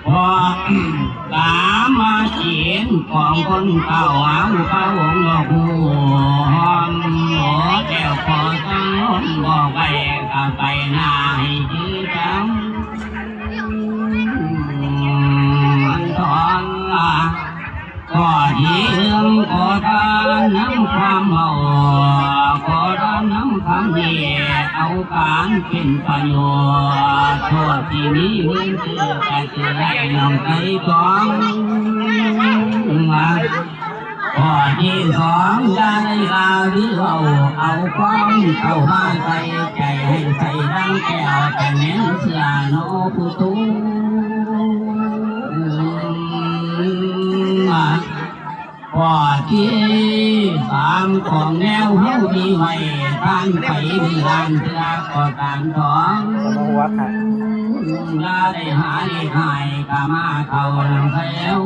พอสามาเขียนของคนเก่าเอาเข้าหลอกหัวหัวแก้วพอต้องบอกไปกับไปหน้าให้ชื่อจังทองก็ที่เรื่องก็ทานน้ำความเมาก็ทานน้ำคำเดียเอาการเป็นประโยชน์โทษที่มีเงินเสือแต่เสือให้น้องใจของข้อที่สองได้ลาหรือเอาความเข้ามาใส่ใจให้ใส่ดังแก้วแต่เน้นเสือโนผู้ตูข้อที่สามของแนวเฮาดีไว้ทางไปมีลานเสือก็ตามของได้หาได้หายก็มาเข้าลำแถว